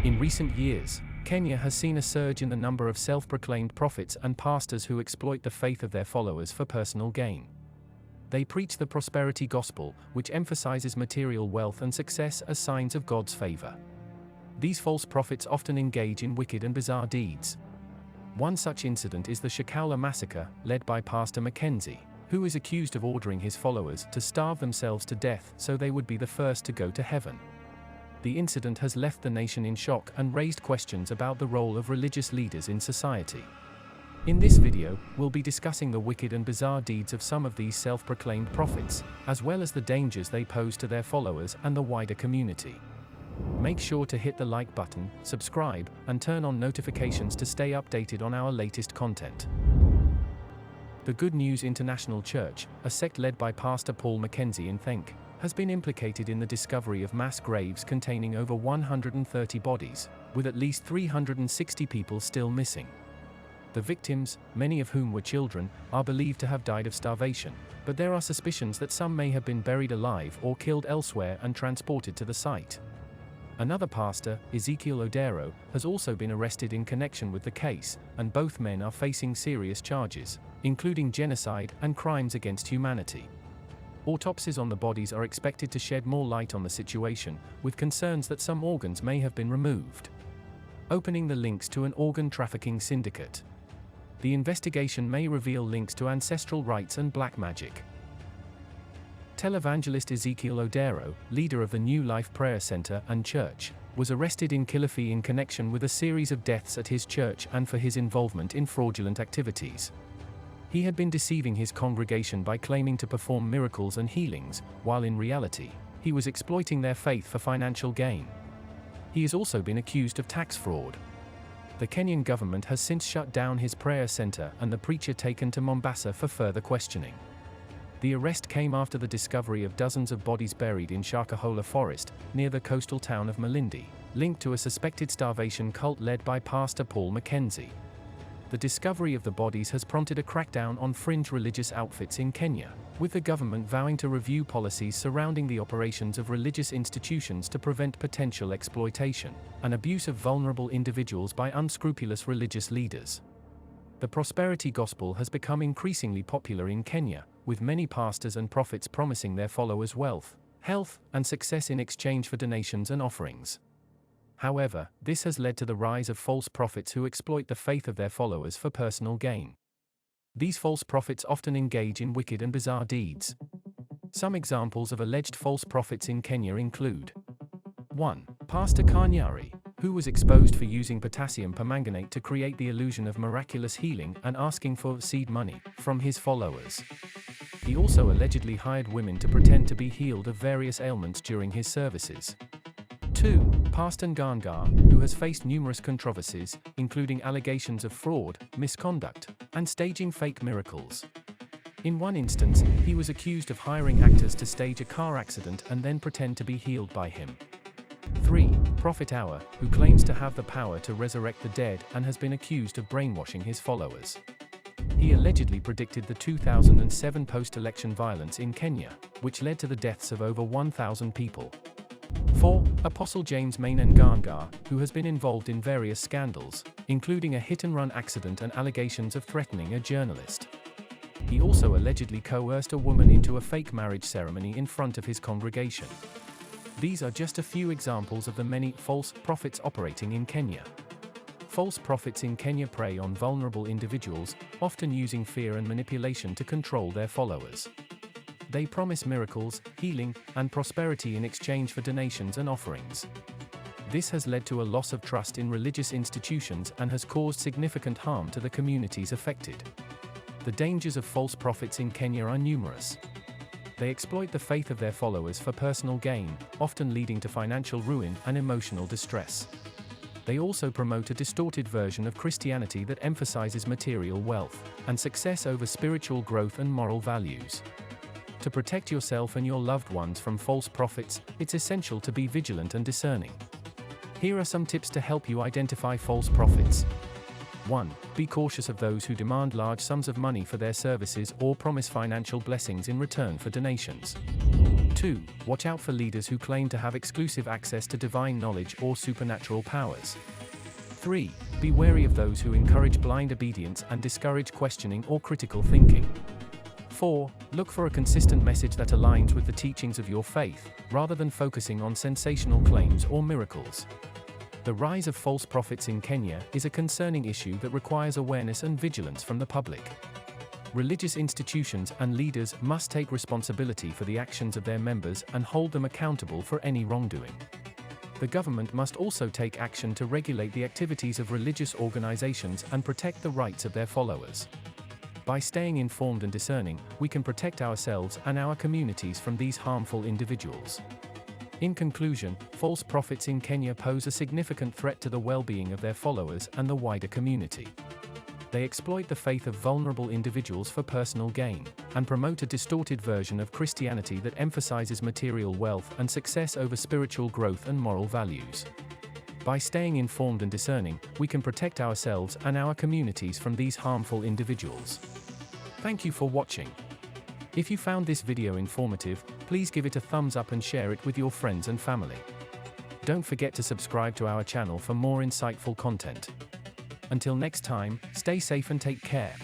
In recent years, Kenya has seen a surge in the number of self-proclaimed prophets and pastors who exploit the faith of their followers for personal gain. They preach the prosperity gospel, which emphasizes material wealth and success as signs of God's favor. These false prophets often engage in wicked and bizarre deeds. One such incident is the Shakaola Massacre, led by Pastor Mackenzie, who is accused of ordering his followers to starve themselves to death so they would be the first to go to heaven. The incident has left the nation in shock and raised questions about the role of religious leaders in society. In this video, we'll be discussing the wicked and bizarre deeds of some of these self-proclaimed prophets, as well as the dangers they pose to their followers and the wider community. Make sure to hit the like button, subscribe, and turn on notifications to stay updated on our latest content. The Good News International Church, a sect led by Pastor Paul Mackenzie in Think, has been implicated in the discovery of mass graves containing over 130 bodies, with at least 360 people still missing. The victims, many of whom were children, are believed to have died of starvation, but there are suspicions that some may have been buried alive or killed elsewhere and transported to the site. Another pastor, Ezekiel Odero, has also been arrested in connection with the case, and both men are facing serious charges, including genocide and crimes against humanity. Autopsies on the bodies are expected to shed more light on the situation, with concerns that some organs may have been removed. Opening the links to an organ trafficking syndicate. The investigation may reveal links to ancestral rites and black magic. Televangelist Ezekiel Odero, leader of the New Life Prayer Center and Church, was arrested in Kilifi in connection with a series of deaths at his church and for his involvement in fraudulent activities. He had been deceiving his congregation by claiming to perform miracles and healings, while in reality, he was exploiting their faith for financial gain. He has also been accused of tax fraud. The Kenyan government has since shut down his prayer center and the preacher taken to Mombasa for further questioning. The arrest came after the discovery of dozens of bodies buried in Shakahola forest, near the coastal town of Malindi, linked to a suspected starvation cult led by Pastor Paul Mackenzie. The discovery of the bodies has prompted a crackdown on fringe religious outfits in Kenya, with the government vowing to review policies surrounding the operations of religious institutions to prevent potential exploitation and abuse of vulnerable individuals by unscrupulous religious leaders. The prosperity gospel has become increasingly popular in Kenya, with many pastors and prophets promising their followers wealth, health, and success in exchange for donations and offerings. However, this has led to the rise of false prophets who exploit the faith of their followers for personal gain. These false prophets often engage in wicked and bizarre deeds. Some examples of alleged false prophets in Kenya include 1. Pastor Kanyari, who was exposed for using potassium permanganate to create the illusion of miraculous healing and asking for seed money from his followers. He also allegedly hired women to pretend to be healed of various ailments during his services. 2. Pastor Nganga, who has faced numerous controversies, including allegations of fraud, misconduct, and staging fake miracles. In one instance, he was accused of hiring actors to stage a car accident and then pretend to be healed by him. 3. Prophet Hour, who claims to have the power to resurrect the dead and has been accused of brainwashing his followers. He allegedly predicted the 2007 post-election violence in Kenya, which led to the deaths of over 1,000 people. 4. Apostle James Nganga, who has been involved in various scandals, including a hit-and-run accident and allegations of threatening a journalist. He also allegedly coerced a woman into a fake marriage ceremony in front of his congregation. These are just a few examples of the many false prophets operating in Kenya. False prophets in Kenya prey on vulnerable individuals, often using fear and manipulation to control their followers. They promise miracles, healing, and prosperity in exchange for donations and offerings. This has led to a loss of trust in religious institutions and has caused significant harm to the communities affected. The dangers of false prophets in Kenya are numerous. They exploit the faith of their followers for personal gain, often leading to financial ruin and emotional distress. They also promote a distorted version of Christianity that emphasizes material wealth and success over spiritual growth and moral values. To protect yourself and your loved ones from false prophets, it's essential to be vigilant and discerning. Here are some tips to help you identify false prophets. 1. Be cautious of those who demand large sums of money for their services or promise financial blessings in return for donations. 2. Watch out for leaders who claim to have exclusive access to divine knowledge or supernatural powers. 3. Be wary of those who encourage blind obedience and discourage questioning or critical thinking. 4. Look for a consistent message that aligns with the teachings of your faith, rather than focusing on sensational claims or miracles. The rise of false prophets in Kenya is a concerning issue that requires awareness and vigilance from the public. Religious institutions and leaders must take responsibility for the actions of their members and hold them accountable for any wrongdoing. The government must also take action to regulate the activities of religious organizations and protect the rights of their followers. By staying informed and discerning, we can protect ourselves and our communities from these harmful individuals. In conclusion, false prophets in Kenya pose a significant threat to the well-being of their followers and the wider community. They exploit the faith of vulnerable individuals for personal gain, and promote a distorted version of Christianity that emphasizes material wealth and success over spiritual growth and moral values. By staying informed and discerning, we can protect ourselves and our communities from these harmful individuals. Thank you for watching. If you found this video informative, please give it a thumbs up and share it with your friends and family. Don't forget to subscribe to our channel for more insightful content. Until next time, stay safe and take care.